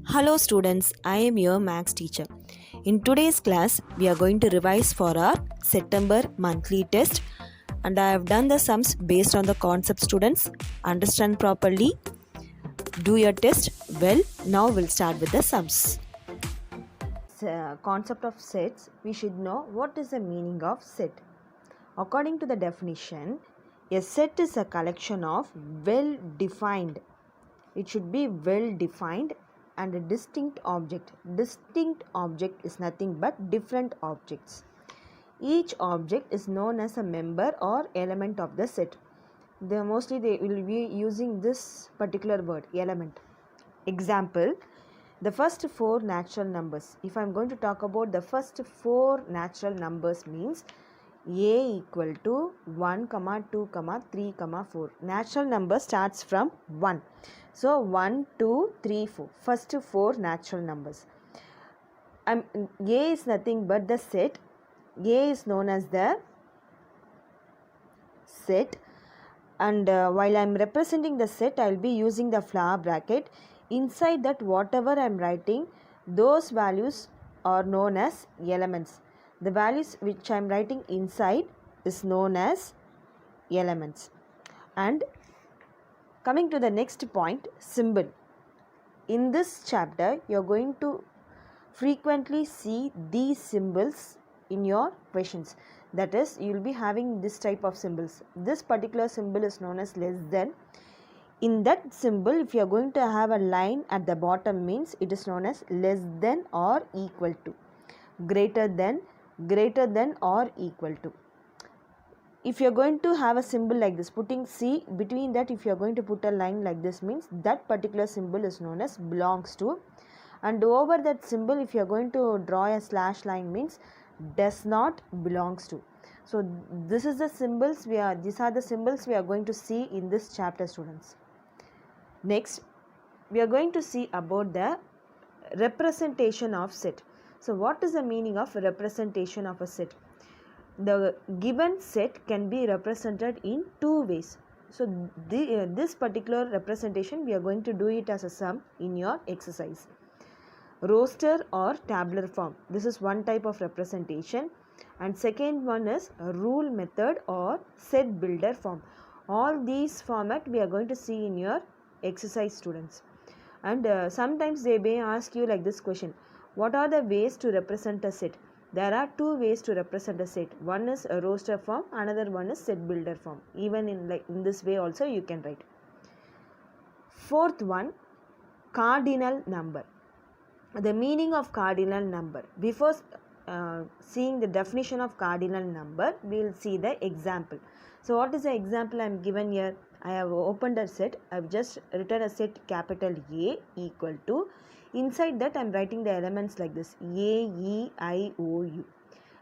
Hello students, I am your maths teacher. In today's class, we are going to revise for our September monthly test and I have done the sums based on the concept students. Understand properly, do your test well. Now we'll start with the sums. Concept of sets, we should know what is the meaning of set. According to the definition, a set is a collection of well defined. It should be well defined and a distinct object. Distinct object is nothing but different objects. Each object is known as a member or element of the set. Mostly they will be using this particular word, element. Example, the first four natural numbers. If I am going to talk about the first four natural numbers means a equal to 1, 2, 3, 4. Natural number starts from 1. So 1, 2, 3, 4. First four natural numbers. A is nothing but the set. A is known as the set. And while I am representing the set, I will be using the flower bracket. Inside that, whatever I am writing, those values are known as elements. The values which I am writing inside is known as elements. And coming to the next point, symbol. In this chapter, you are going to frequently see these symbols in your questions. That is, you will be having this type of symbols. This particular symbol is known as less than. In that symbol, if you are going to have a line at the bottom means it is known as less than or equal to. Greater than or equal to. If you are going to have a symbol like this, putting C between that, if you are going to put a line like this means that particular symbol is known as belongs to. And over that symbol, if you are going to draw a slash line means does not belongs to. So these are the symbols we are going to see in this chapter, students. Next, we are going to see about the representation of set. So what is the meaning of representation of a set? The given set can be represented in two ways. So this particular representation, we are going to do it as a sum in your exercise. Roster or tabular form. This is one type of representation. And second one is rule method or set builder form. All these format we are going to see in your exercise, students. And sometimes they may ask you like this question: what are the ways to represent a set? There are two ways to represent a set. One is a roster form, another one is set builder form. Even in this way also you can write. Fourth one, cardinal number. The meaning of cardinal number. Before seeing the definition of cardinal number, we will see the example. So what is the example I am given here? I have opened a set. I have just written a set capital A equal to. Inside that I am writing the elements like this: A, E, I, O, U.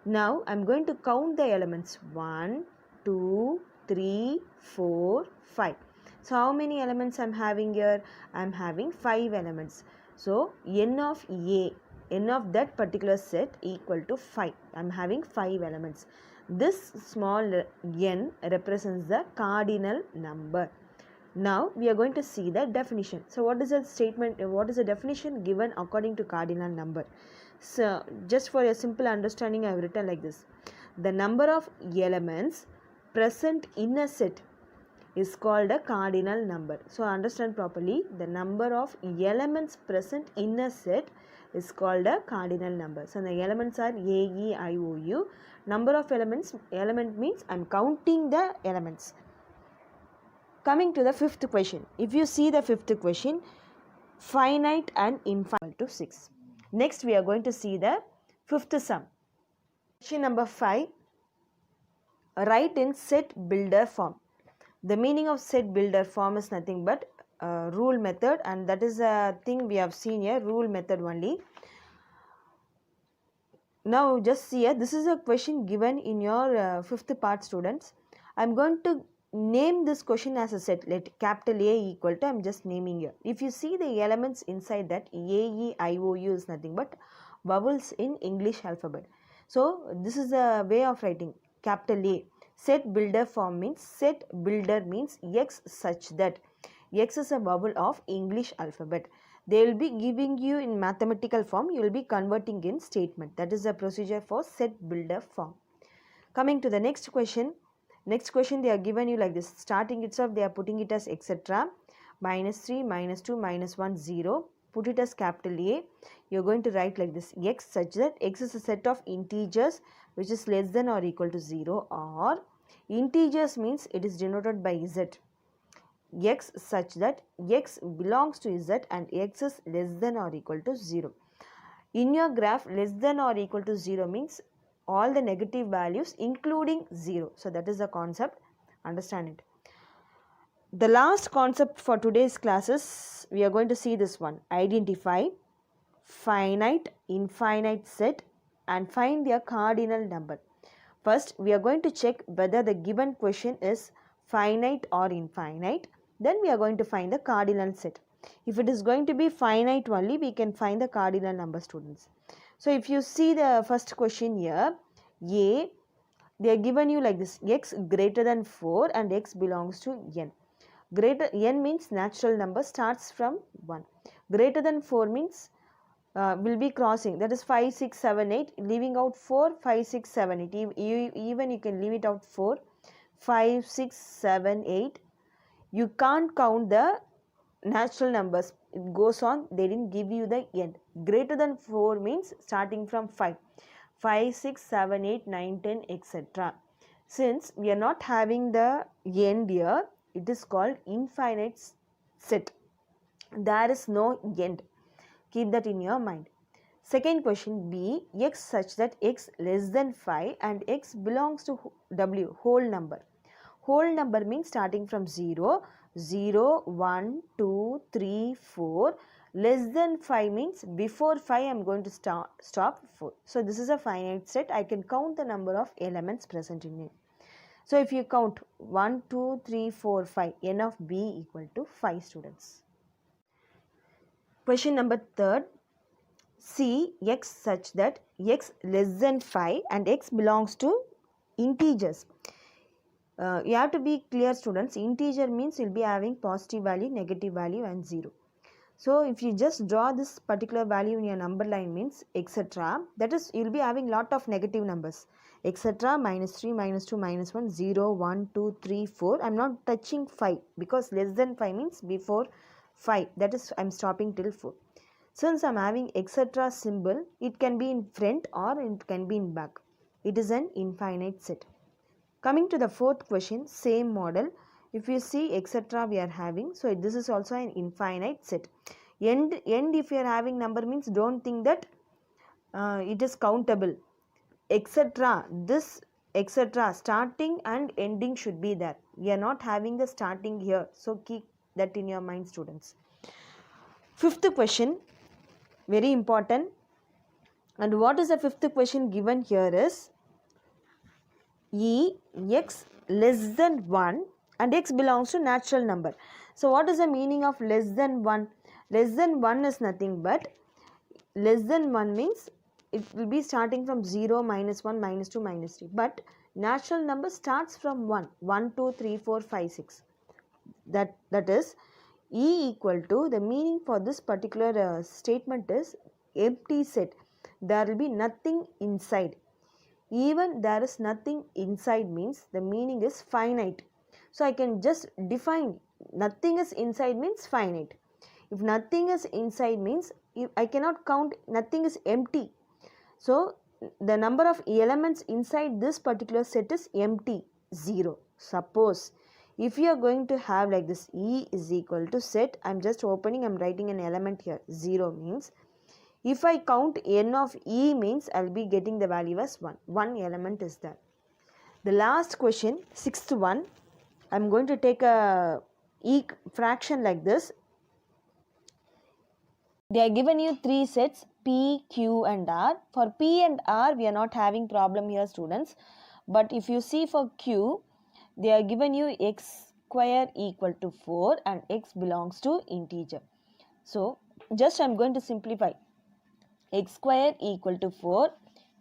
Now I am going to count the elements: 1, 2, 3, 4, 5. So how many elements I am having here? I am having 5 elements. So n of A, n of that particular set equal to 5. I am having 5 elements. This small n represents the cardinal number. Now we are going to see the definition. So what is the statement? What is the definition given according to cardinal number? So just for a simple understanding, I have written like this: the number of elements present in a set is called a cardinal number. So understand properly, the number of elements present in a set is called a cardinal number. So the elements are A, E, I, O, U. Number of elements, element means I am counting the elements. Coming to the fifth question. If you see the fifth question, finite and infinite to 6. Next we are going to see the fifth sum. Question number 5. Write in set builder form. The meaning of set builder form is nothing but rule method, and that is a thing we have seen here, rule method only. Now just see here, this is a question given in your fifth part, students. I am going to name this question as a set. Let capital A equal to, I am just naming here. If you see the elements inside that, A, E, I, O, U is nothing but vowels in English alphabet. So this is a way of writing capital A. Set builder form means, set builder means X such that. X is a vowel of English alphabet. They will be giving you in mathematical form, you will be converting in statement. That is the procedure for set builder form. Coming to the next question. Next question they are given you like this. Starting itself they are putting it as etc. -3, -2, -1, 0. Put it as capital A. You are going to write like this. X such that x is a set of integers which is less than or equal to 0, or integers means it is denoted by z. X such that x belongs to z and x is less than or equal to 0. In your graph, less than or equal to 0 means all the negative values including 0. So that is the concept. Understand it. The last concept for today's classes, we are going to see this one. Identify finite, infinite set and find their cardinal number. First, we are going to check whether the given question is finite or infinite. Then we are going to find the cardinal set. If it is going to be finite only, we can find the cardinal number, students. So if you see the first question here, A, they are given you like this. X greater than 4 and x belongs to n. Greater n means natural number starts from 1. Greater than 4 means will be crossing, that is 5, 6, 7, 8, leaving out 4, 5, 6, 7, 8. Even you can leave it out 4, 5, 6, 7, 8. You can't count the natural numbers. It goes on, they didn't give you the end. Greater than 4 means starting from 5. 5, 6, 7, 8, 9, 10, etc. Since we are not having the end here, it is called infinite set. There is no end. Keep that in your mind. Second question B, x such that x less than 5 and x belongs to W, whole number. Whole number means starting from 0, 0, 1, 2, 3, 4. Less than 5 means before 5 I am going to stop 4. So this is a finite set. I can count the number of elements present in it. So if you count 1, 2, 3, 4, 5, n of B equal to 5, students. Question number 3. See x such that x less than 5 and x belongs to integers. You have to be clear, students. Integer means you will be having positive value, negative value and 0. So if you just draw this particular value in your number line means etc. That is, you will be having lot of negative numbers. Etc. -3, -2, -1, 0, 1, 2, 3, 4. I am not touching 5 because less than 5 means before 5. That is, I am stopping till 4. Since I am having etc. symbol, it can be in front or it can be in back. It is an infinite set. Coming to the fourth question, same model. If you see etc. we are having, so this is also an infinite set. End if you are having number means don't think that it is countable. Etc. This etc. starting and ending should be there. We are not having the starting here. So keep that in your mind, students. Fifth question, very important. And what is the fifth question given here is x less than 1 and x belongs to natural number. So what is the meaning of less than 1? Less than 1 is nothing but less than 1 means it will be starting from 0, -1, -2, -3. But natural number starts from 1, 1, 2, 3, 4, 5, 6. That is E equal to, the meaning for this particular statement is empty set. There will be nothing inside. Even there is nothing inside means the meaning is finite. So I can just define nothing is inside means finite. If nothing is inside means I cannot count, nothing is empty. So the number of elements inside this particular set is empty, 0. Suppose if you are going to have like this, E is equal to set, I am just opening, I am writing an element here, 0 means, if I count n of E means I will be getting the value as 1. One element is there. The last question, sixth one, I am going to take a E fraction like this. They are given you 3 sets, P, Q and R. For P and R, we are not having problem here, students. But if you see for Q, they are given you x square equal to 4 and x belongs to integer. So, just I am going to simplify. X square equal to 4,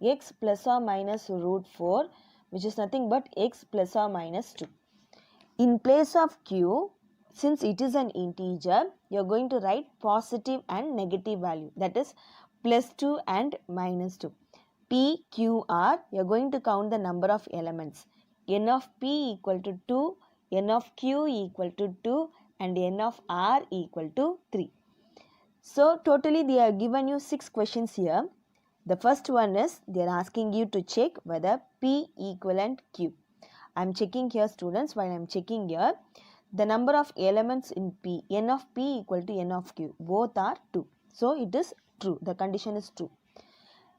x plus or minus root 4, which is nothing but x plus or minus 2. In place of Q, since it is an integer, you are going to write positive and negative value, that is plus 2 and minus 2. P, Q, R, you are going to count the number of elements. N of P equal to 2, N of Q equal to 2 and N of R equal to 3. So totally they are given you 6 questions here. The first one is they are asking you to check whether P equivalent Q. I am checking here students, while I am checking here, the number of elements in P, N of P equal to N of Q, both are 2. So it is true, the condition is true.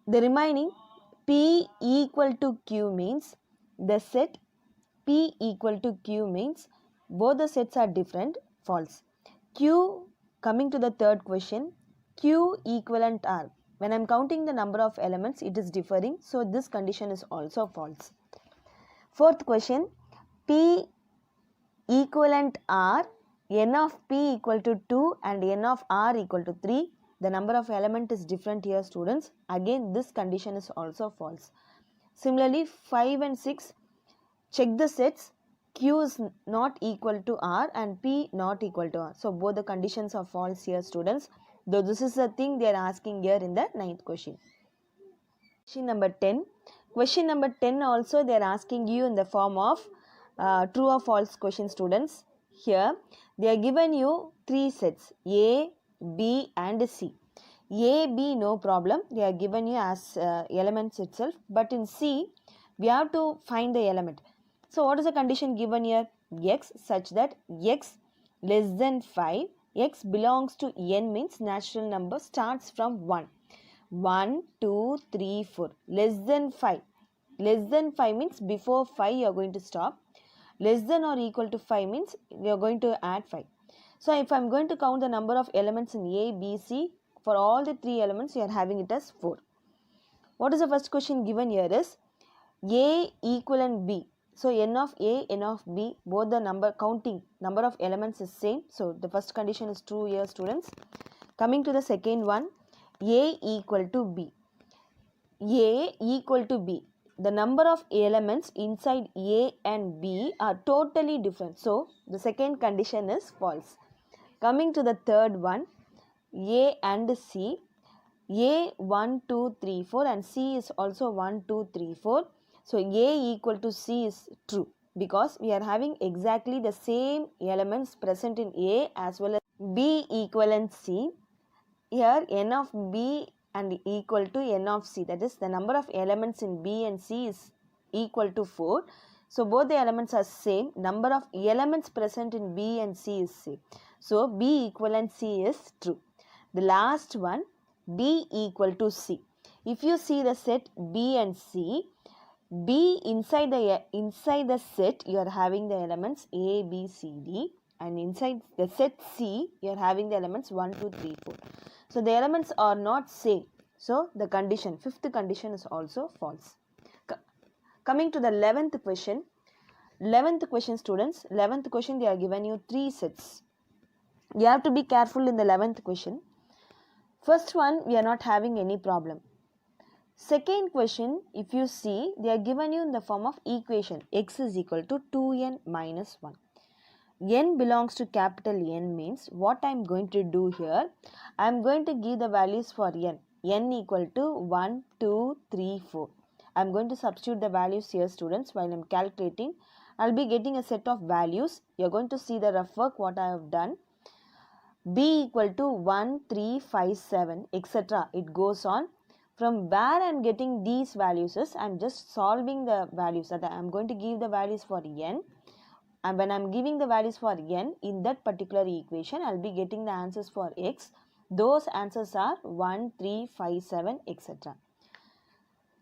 The remaining P equal to Q means the set P equal to Q means both the sets are different, false. Q, coming to the third question, Q equivalent R. When I am counting the number of elements, it is differing, so this condition is also false. Fourth question, P equivalent R, N of P equal to 2 and N of R equal to 3. The number of element is different here students. Again this condition is also false. Similarly 5 and 6, check the sets. Q is not equal to R and P not equal to R. So both the conditions are false here students. Though this is the thing they are asking here in the 9th question. Question number 10. Question number 10 also they are asking you in the form of true or false question students. Here they are given you 3 sets A, B and C. A, B no problem, they are given you as elements itself, but in C we have to find the element. So what is the condition given here? X such that X less than 5, X belongs to N means natural number starts from 1. 1, 2, 3, 4. Less than 5. Less than 5 means before 5 you are going to stop. Less than or equal to 5 means we are going to add 5. So if I am going to count the number of elements in A, B, C, for all the 3 elements you are having it as 4. What is the first question given here is A equivalent B. So N of A, N of B, both the number of elements is same. So the first condition is true here students. Coming to the second one, A equal to B. A equal to B. The number of elements inside A and B are totally different. So the second condition is false. Coming to the third one, A and C. A 1, 2, 3, 4 and C is also 1, 2, 3, 4. So A equal to C is true because we are having exactly the same elements present in A as well as B equivalent C. Here N of B and equal to N of C, that is the number of elements in B and C is equal to 4. So both the elements are same, number of elements present in B and C is same. So B equivalent C is true. The last one, B equal to C. If you see the set B and C, B inside the set you are having the elements A, B, C, D, and inside the set C you are having the elements 1, 2, 3, 4. So the elements are not same. So the condition, fifth condition is also false. Coming to the 11th question. 11th question students, 11th question they are given you 3 sets. You have to be careful in the 11th question. First one we are not having any problem. Second question, if you see, they are given you in the form of equation x is equal to 2n minus 1. N belongs to capital N means what I am going to do here, I am going to give the values for n. N equal to 1, 2, 3, 4. I am going to substitute the values here students while I am calculating. I will be getting a set of values. You are going to see the rough work what I have done. B equal to 1, 3, 5, 7 etc. It goes on. From where I am getting these values is I am just solving the values that I am going to give the values for n, and when I am giving the values for n in that particular equation I will be getting the answers for x. Those answers are 1, 3, 5, 7 etc.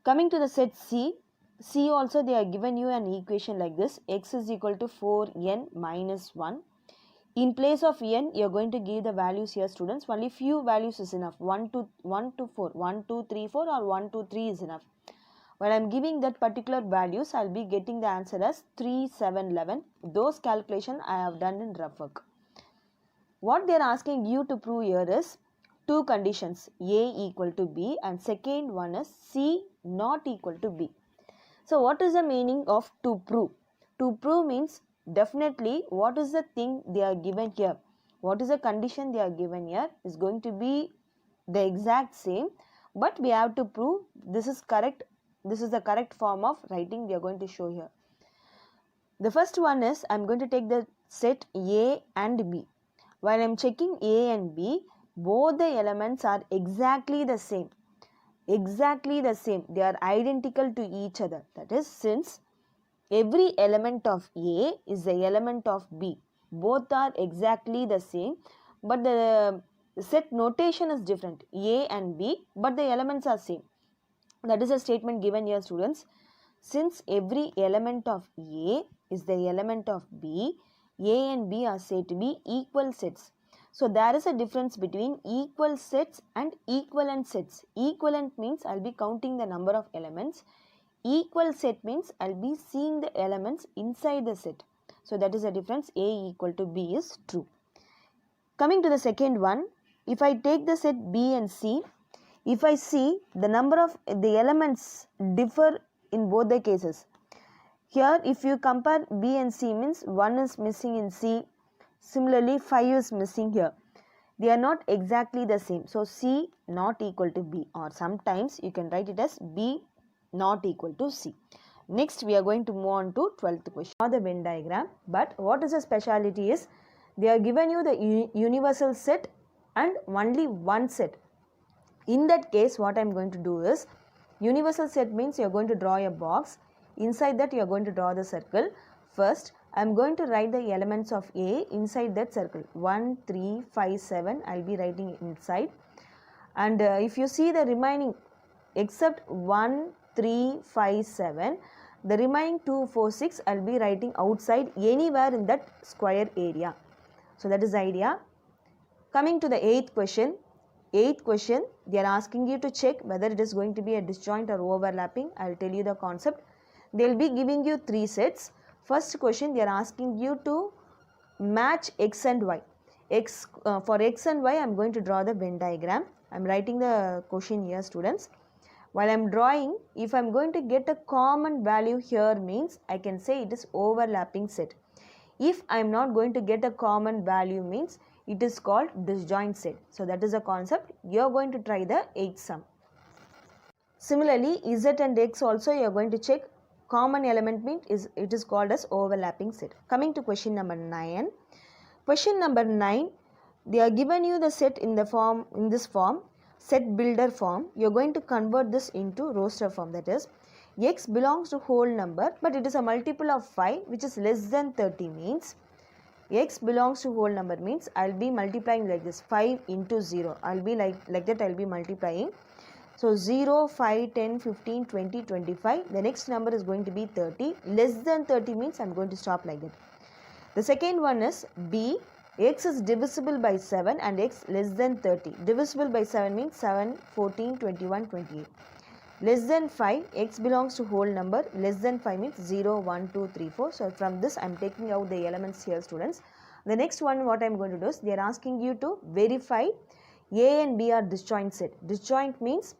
Coming to the set C, C also they are given you an equation like this, x is equal to 4n minus 1. In place of n, you are going to give the values here students. Only few values is enough. 1 to 4, 1, 2, 3, 4 or 1, 2, 3 is enough. When I am giving that particular values, I will be getting the answer as 3, 7, 11. Those calculation I have done in rough work. What they are asking you to prove here is 2 conditions, A equal to B and second one is C not equal to B. So what is the meaning of to prove? To prove means definitely what is the thing they are given here, what is the condition they are given here is going to be the exact same, but we have to prove this is correct, this is the correct form of writing we are going to show here. The first one is I'm going to take the set A and B. While I'm checking A and B, both the elements are exactly the same. Exactly the same. They are identical to each other. That is, since every element of A is the element of B. Both are exactly the same, but the set notation is different. A and B, but the elements are same. That is a statement given here, students. Since every element of A is the element of B, A and B are said to be equal sets. So there is a difference between equal sets and equivalent sets. Equivalent means I'll be counting the number of elements. Equal set means I'll be seeing the elements inside the set. So that is the difference. A equal to B is true. Coming to the second one, if I take the set B and C, if I see the number of the elements differ in both the cases. Here if you compare B and C means 1 is missing in C, similarly 5 is missing here. They are not exactly the same. So C not equal to B, or sometimes you can write it as B not equal to C. Next we are going to move on to 12th question. Now the Venn diagram, but what is the speciality is they are given you the universal set and only one set. In that case what I am going to do is, universal set means you are going to draw a box. Inside that you are going to draw the circle. First I am going to write the elements of A inside that circle. 1, 3, 5, 7 I will be writing inside. And if you see the remaining, except 1, 3, 5, 7, the remaining 2, 4, 6 I will be writing outside anywhere in that square area. So that is the idea. Coming to the 8th question. 8th question, they are asking you to check whether it is going to be a disjoint or overlapping. I will tell you the concept. They will be giving you 3 sets. First question, they are asking you to match X and Y. For X and Y, I am going to draw the Venn diagram. I am writing the question here, students. While I am drawing, if I am going to get a common value here means I can say it is overlapping set. If I am not going to get a common value means it is called disjoint set. So that is a concept. You are going to try the 8th sum. Similarly, Z and X also you are going to check common element means it is called as overlapping set. Coming to question number 9. Question number 9, they are given you the set in this form, set builder form. You are going to convert this into roster form. That is, X belongs to whole number, but it is a multiple of 5 which is less than 30 means X belongs to whole number means I will be multiplying like this, 5 into 0. I will be like that I will be multiplying. So 0, 5, 10, 15, 20, 25. The next number is going to be 30. Less than 30 means I am going to stop like that. The second one is B. X is divisible by 7 and X less than 30. Divisible by 7 means 7, 14, 21, 28. Less than 5, X belongs to whole number. Less than 5 means 0, 1, 2, 3, 4. So from this I am taking out the elements here, students. The next one what I am going to do is they are asking you to verify A and B are disjoint set. Disjoint means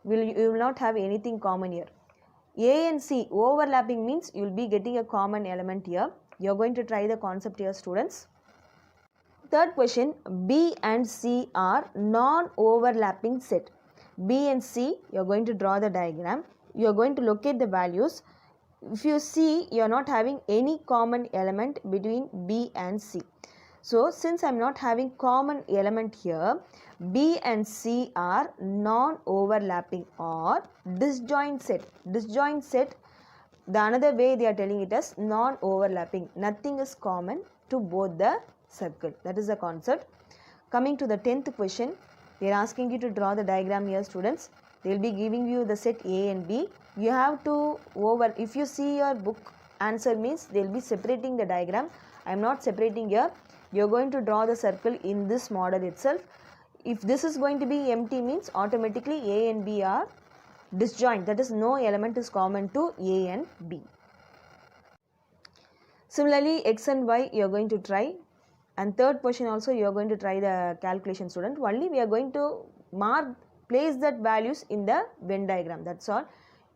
you will not have anything common here. A and C overlapping means you will be getting a common element here. You are going to try the concept here, students. Third question, B and C are non-overlapping set. B and C, you are going to draw the diagram. You are going to locate the values. If you see, you are not having any common element between B and C. So, since I am not having common element here, B and C are non-overlapping or disjoint set. Disjoint set, the another way they are telling it as non-overlapping. Nothing is common to both the circle. That is the concept. Coming to the 10th question, they are asking you to draw the diagram here, students. They will be giving you the set A and B. You have to if you see your book answer means they will be separating the diagram. I am not separating here. You are going to draw the circle in this model itself. If this is going to be empty means automatically A and B are disjoint. That is, no element is common to A and B. Similarly, X and Y you are going to try. And third question also you are going to try the calculation, student. Only we are going to place that values in the Venn diagram. That's all.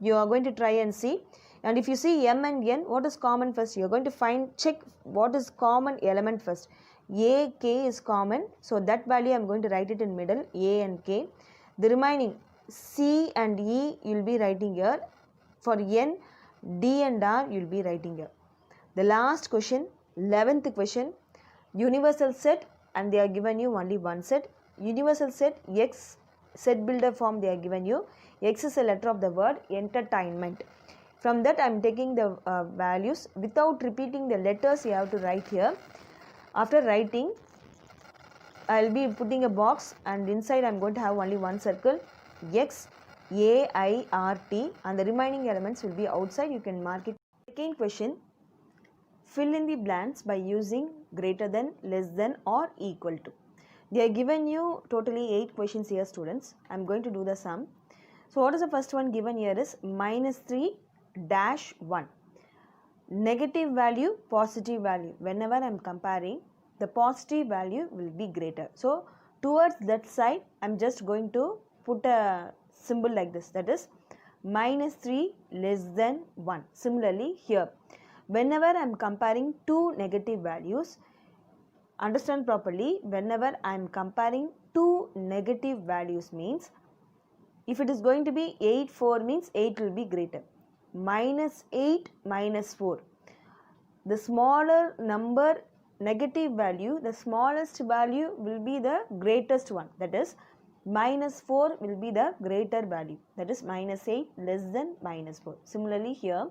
You are going to try and see. And if you see m and n, what is common first? You are going to check what is common element first. A, k is common, so that value I am going to write it in middle, a and k. The remaining c and e you will be writing here. For n, d and r you will be writing here. The last question, 11th question, universal set, and they are given you only one set. Universal set, X, set builder form they are given you. X is a letter of the word entertainment. From that I am taking the values without repeating the letters you have to write here. After writing, I will be putting a box, and inside I am going to have only one circle, X, A, I, R, T, and the remaining elements will be outside. You can mark it. Second question, fill in the blanks by using greater than, less than, or equal to. They are given you totally 8 questions here, students. I am going to do the sum. So what is the first one given here is minus 3 dash 1. Negative value, positive value. Whenever I am comparing, the positive value will be greater. So towards that side, I am just going to put a symbol like this, that is minus 3 less than 1. Similarly here, whenever I am comparing two negative values, understand properly, whenever I am comparing two negative values means, if it is going to be 8, 4 means 8 will be greater. Minus 8, minus 4. The smaller number negative value, the smallest value will be the greatest one. That is minus 4 will be the greater value. That is minus 8 less than minus 4. Similarly here,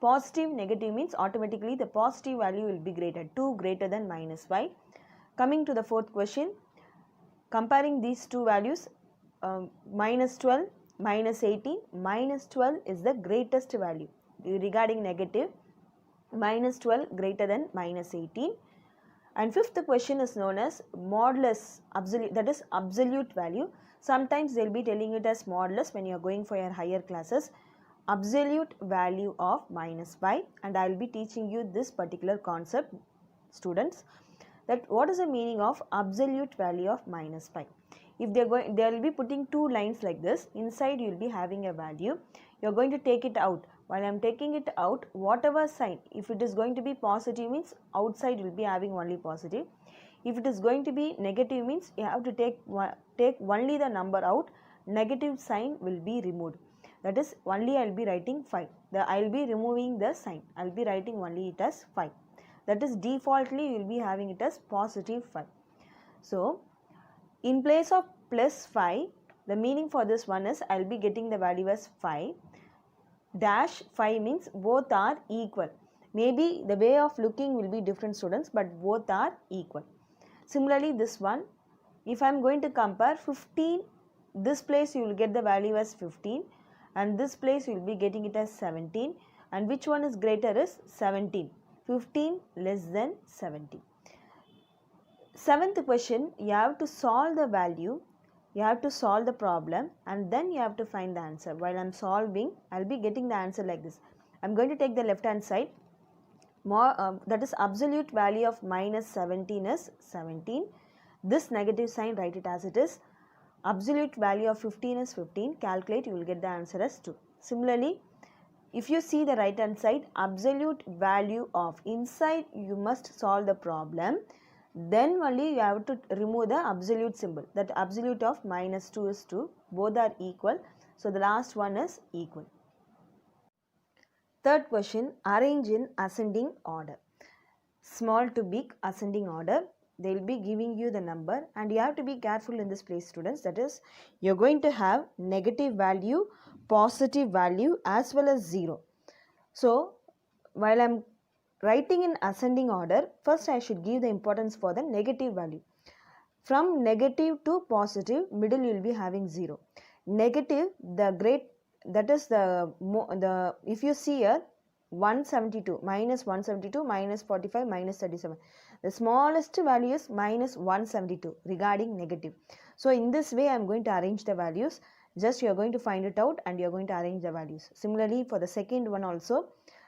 positive negative means automatically the positive value will be greater. 2 greater than minus 5. Coming to the fourth question, comparing these two values, minus 12, minus 18, minus 12 is the greatest value. Regarding negative, minus 12 greater than minus 18. And fifth question is known as modulus, absolute, that is absolute value. Sometimes they will be telling it as modulus when you are going for your higher classes. Absolute value of minus 5, and I will be teaching you this particular concept, students, that what is the meaning of absolute value of minus 5. If they will be putting two lines like this, inside you will be having a value, you are going to take it out. While I am taking it out, whatever sign, if it is going to be positive means outside you will be having only positive. If it is going to be negative means you have to take only the number out, negative sign will be removed. That is only I will be writing 5. I will be removing the sign. I will be writing only it as 5. That is defaultly you will be having it as positive 5. So in place of plus 5, the meaning for this one is I will be getting the value as 5. Dash 5 means both are equal. Maybe the way of looking will be different, students, but both are equal. Similarly this one, if I am going to compare 15, this place you will get the value as 15, and this place you will be getting it as 17, and which one is greater is 17. 15 less than 17. Seventh question, you have to solve the value, you have to solve the problem, and then you have to find the answer. While I am solving, I will be getting the answer like this. I am going to take the left hand side. That is absolute value of minus 17 is 17. This negative sign, write it as it is. Absolute value of 15 is 15. Calculate, you will get the answer as 2. Similarly, if you see the right hand side, absolute value of, inside you must solve the problem, then only you have to remove the absolute symbol. That absolute of minus 2 is 2. Both are equal. So the last one is equal. Third question, arrange in ascending order. Small to big ascending order. They will be giving you the number, and you have to be careful in this place, students. That is, you are going to have negative value, positive value as well as 0. So while I am writing in ascending order, first I should give the importance for the negative value. From negative to positive, middle you will be having 0. Negative, that is if you see here, 172, minus 172, minus 45, minus 37. The smallest value is minus 172 regarding negative. So in this way I am going to arrange the values. Just you are going to find it out and you are going to arrange the values. Similarly for the second one also,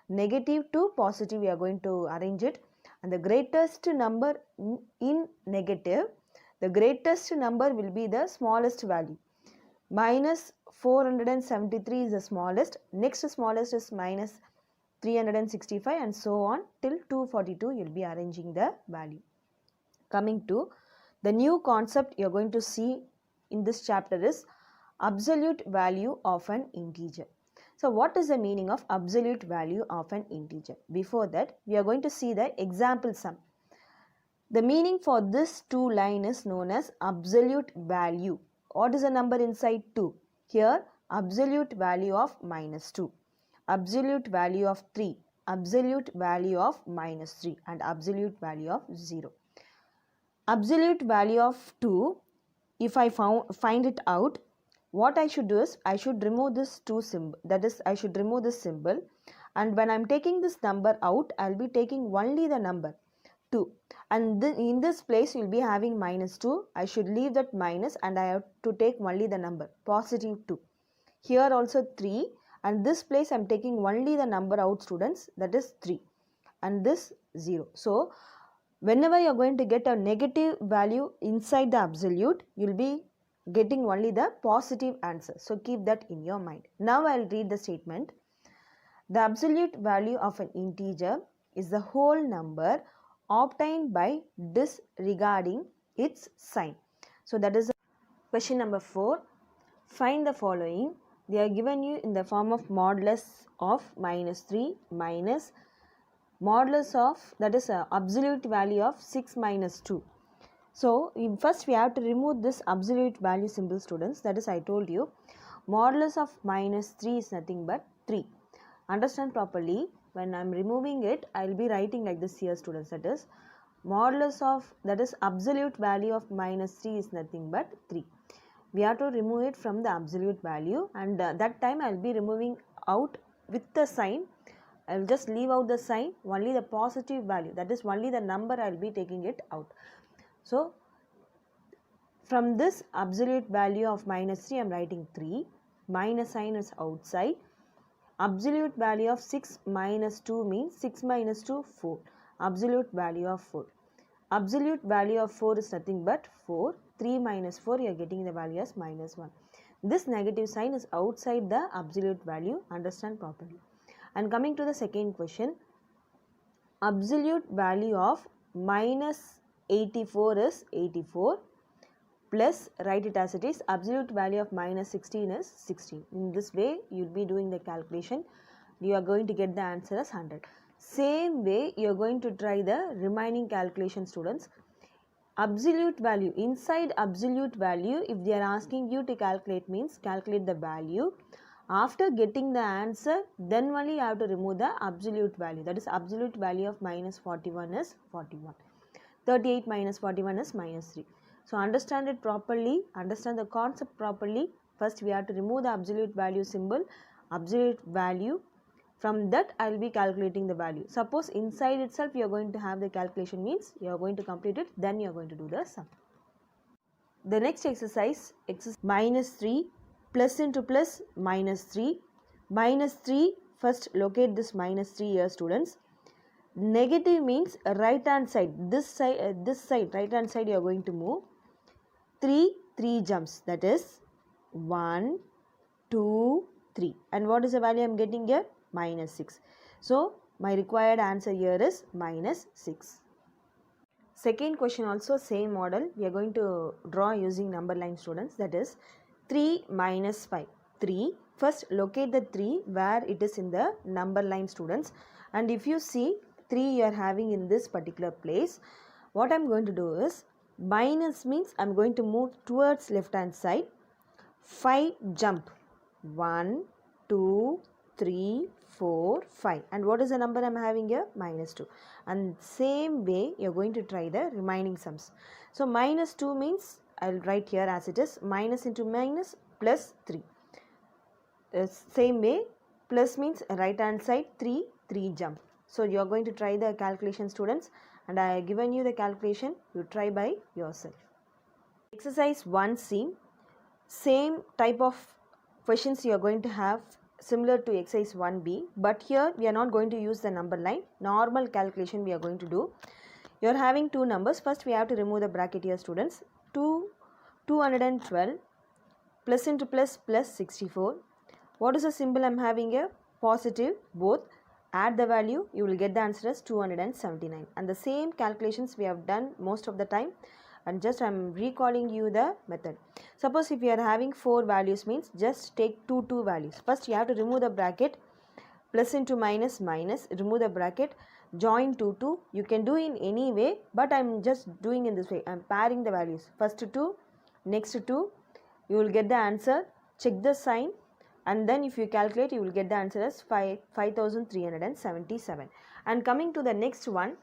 negative to positive we are going to arrange it, and the greatest number in negative, the greatest number will be the smallest value. Minus 473 is the smallest. Next smallest is minus 365 and so on till 242 you will be arranging the value. Coming to the new concept you are going to see in this chapter is absolute value of an integer. So what is the meaning of absolute value of an integer? Before that, we are going to see the example sum. The meaning for this 2 line is known as absolute value. What is the number inside 2? Here, absolute value of minus 2, absolute value of 3, absolute value of minus 3 and absolute value of 0. Absolute value of 2, if I find it out, what I should do is I should remove this 2 symbol, that is I should remove this symbol, and when I am taking this number out, I will be taking only the number 2, and in this place you will be having minus 2. I should leave that minus and I have to take only the number positive 2. Here also 3, and this place I am taking only the number out, students, that is 3, and this 0. So whenever you are going to get a negative value inside the absolute, you will be getting only the positive answer. So keep that in your mind. Now I will read the statement. The absolute value of an integer is the whole number obtained by disregarding its sign. So that is question number 4. Find the following. They are given you in the form of modulus of minus 3 minus modulus of, that is absolute value of 6 minus 2. So first we have to remove this absolute value symbol, students. That is I told you modulus of minus 3 is nothing but 3. Understand properly. When I am removing it, I will be writing like this here, students. That is modulus of, that is absolute value of minus 3 is nothing but 3. We have to remove it from the absolute value, and that time I will be removing out with the sign. I will just leave out the sign, only the positive value, that is only the number I will be taking it out. So from this absolute value of minus 3 I am writing 3, minus sign is outside. Absolute value of 6 minus 2 means 6 minus 2 4, absolute value of 4. Absolute value of 4 is nothing but 4, 3 minus 4 you are getting the value as minus 1. This negative sign is outside the absolute value, understand properly. And coming to the second question, absolute value of minus 84 is 84, plus write it as it is, absolute value of minus 16 is 16. In this way you will be doing the calculation. You are going to get the answer as 100. Same way you are going to try the remaining calculation, students. Absolute value, inside absolute value, if they are asking you to calculate, means calculate the value. After getting the answer, then only you have to remove the absolute value. That is absolute value of minus 41 is 41. 38 minus 41 is minus 3. So understand it properly, understand the concept properly. First we have to remove the absolute value symbol, absolute value. From that I will be calculating the value. Suppose inside itself you are going to have the calculation, means you are going to complete it, then you are going to do the sum. The next exercise minus 3, plus into plus minus 3. Minus 3, first locate this minus 3 here, students. Negative means right hand side, this side right hand side you are going to move. 3 jumps, that is 1, 2, 3, and what is the value I am getting here? Minus 6. So my required answer here is minus 6. Second question also same model. We are going to draw using number line, students. That is 3 minus 5. 3. First locate the 3 where it is in the number line, students. And if you see 3 you are having in this particular place, what I am going to do is, minus means I am going to move towards left hand side. 5 jump. 1, 2, 3, 4, 5. And what is the number I am having here? Minus 2. And same way you are going to try the remaining sums. So minus 2 means I will write here as it is, minus into minus plus 3. Same way, plus means right hand side 3 jump. So you are going to try the calculation, students, and I have given you the calculation. You try by yourself. Exercise 1C, same type of questions you are going to have similar to exercise 1B, but here we are not going to use the number line. Normal calculation we are going to do. You are having two numbers. First we have to remove the bracket here, students. 212 plus into plus plus 64. What is the symbol I am having here? Positive both, add the value, you will get the answer as 279. And the same calculations we have done most of the time, and just I am recalling you the method. Suppose if you are having 4 values, means just take two values. First you have to remove the bracket, plus into minus, minus, remove the bracket, join 2, you can do in any way, but I am just doing in this way. I am pairing the values, first 2, next 2, you will get the answer, check the sign, and then if you calculate, you will get the answer as 5377. And coming to the next one,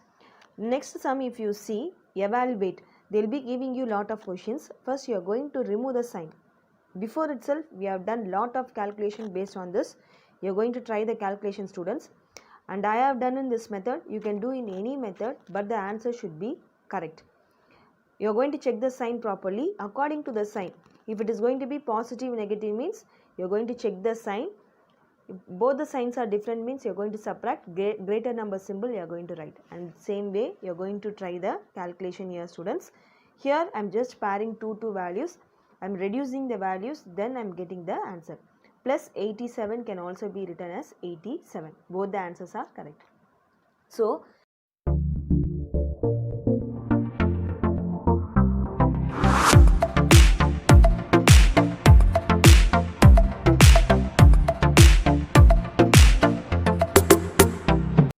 next sum, if you see, evaluate, they will be giving you lot of questions. First you are going to remove the sign. Before itself we have done lot of calculation based on this. You are going to try the calculation, students, and I have done in this method. You can do in any method, but the answer should be correct. You are going to check the sign properly according to the sign. If it is going to be positive, negative, means you are going to check the sign. If both the signs are different, means you are going to subtract, greater number symbol you are going to write, and same way you are going to try the calculation here, students. Here I am just pairing two values, I am reducing the values, then I am getting the answer. Plus 87 can also be written as 87. Both the answers are correct. So